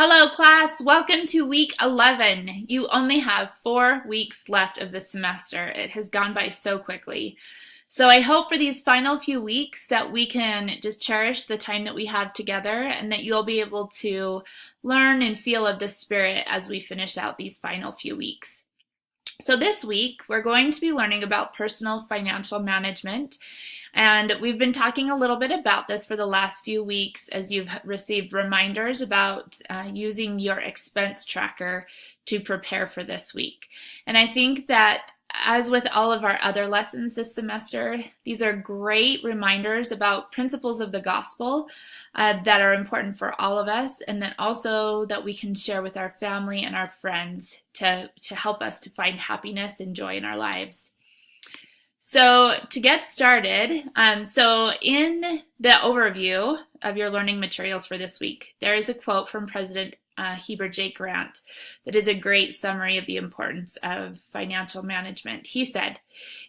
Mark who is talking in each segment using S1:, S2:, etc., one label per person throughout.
S1: Hello class, welcome to week 11. You only have 4 weeks left of the semester. It has gone by so quickly. So I hope for these final few weeks that we can just cherish the time that we have together and that you'll be able to learn and feel of the Spirit as we finish out these final few weeks. So this week, we're going to be learning about personal financial management. And we've been talking a little bit about this for the last few weeks as you've received reminders about using your expense tracker to prepare for this week. And I think that as with all of our other lessons this semester, these are great reminders about principles of the gospel that are important for all of us, and that also that we can share with our family and our friends to help us to find happiness and joy in our lives. So to get started, so in the overview of your learning materials for this week, there is a quote from President Heber J. Grant that is a great summary of the importance of financial management. He said,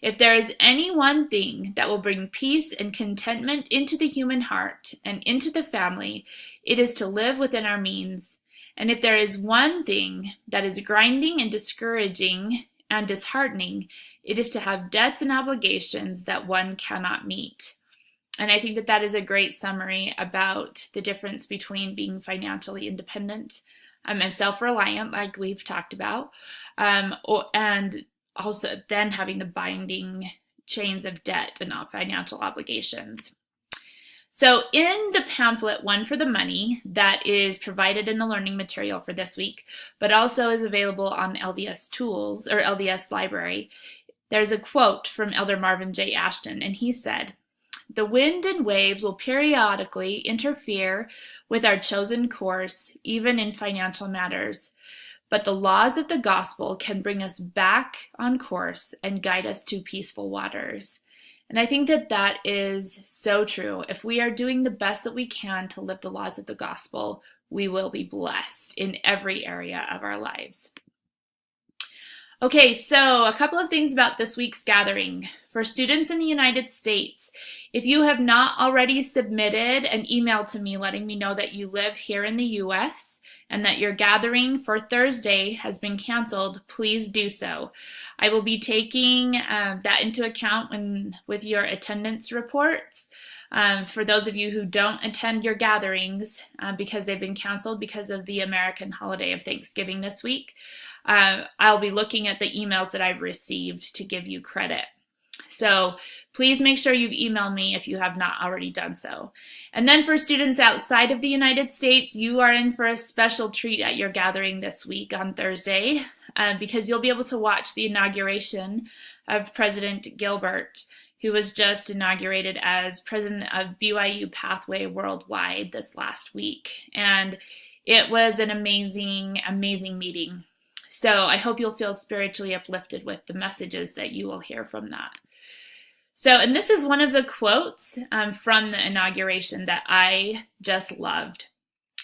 S1: "If there is any one thing that will bring peace and contentment into the human heart and into the family, it is to live within our means. And if there is one thing that is grinding and discouraging and disheartening, it is to have debts and obligations that one cannot meet." And I think that that is a great summary about the difference between being financially independent and self-reliant, like we've talked about, and also then having the binding chains of debt and financial obligations. So in the pamphlet, One for the Money, that is provided in the learning material for this week, but also is available on LDS Tools or LDS Library, there's a quote from Elder Marvin J. Ashton, and he said, "The wind and waves will periodically interfere with our chosen course, even in financial matters. But the laws of the gospel can bring us back on course and guide us to peaceful waters." And I think that that is so true. If we are doing the best that we can to live the laws of the gospel, we will be blessed in every area of our lives. Okay, so a couple of things about this week's gathering. For students in the United States, if you have not already submitted an email to me letting me know that you live here in the U.S. and that your gathering for Thursday has been canceled, please do so. I will be taking that into account with your attendance reports. For those of you who don't attend your gatherings because they've been canceled because of the American holiday of Thanksgiving this week, I'll be looking at the emails that I've received to give you credit. So please make sure you've emailed me if you have not already done so. And then for students outside of the United States, you are in for a special treat at your gathering this week on Thursday because you'll be able to watch the inauguration of President Gilbert, who was just inaugurated as president of BYU Pathway Worldwide this last week. And it was an amazing, amazing meeting. So I hope you'll feel spiritually uplifted with the messages that you will hear from that. So, and this is one of the quotes from the inauguration that I just loved.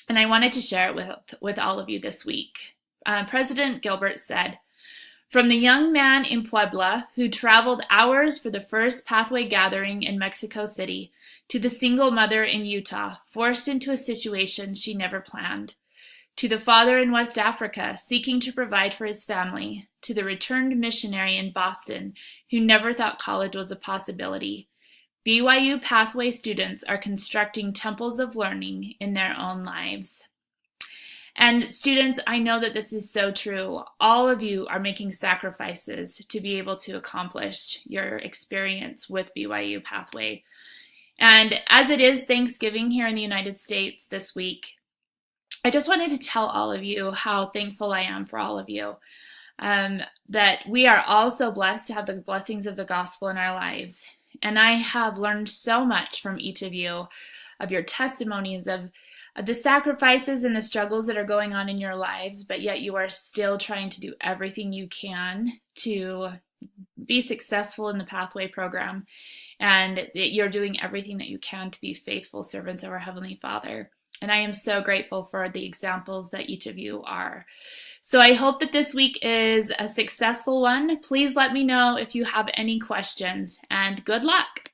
S1: And I wanted to share it with all of you this week. President Gilbert said, "From the young man in Puebla who traveled hours for the first Pathway gathering in Mexico City, to the single mother in Utah, forced into a situation she never planned, to the father in West Africa seeking to provide for his family, to the returned missionary in Boston who never thought college was a possibility, BYU Pathway students are constructing temples of learning in their own lives." And students, I know that this is so true. All of you are making sacrifices to be able to accomplish your experience with BYU Pathway. And as it is Thanksgiving here in the United States this week, I just wanted to tell all of you how thankful I am for all of you, that we are all so blessed to have the blessings of the gospel in our lives. And I have learned so much from each of you, of your testimonies, of the sacrifices and the struggles that are going on in your lives, but yet you are still trying to do everything you can to be successful in the Pathway program, and that you're doing everything that you can to be faithful servants of our Heavenly Father. And I am so grateful for the examples that each of you are. So I hope that this week is a successful one. Please let me know if you have any questions, and good luck.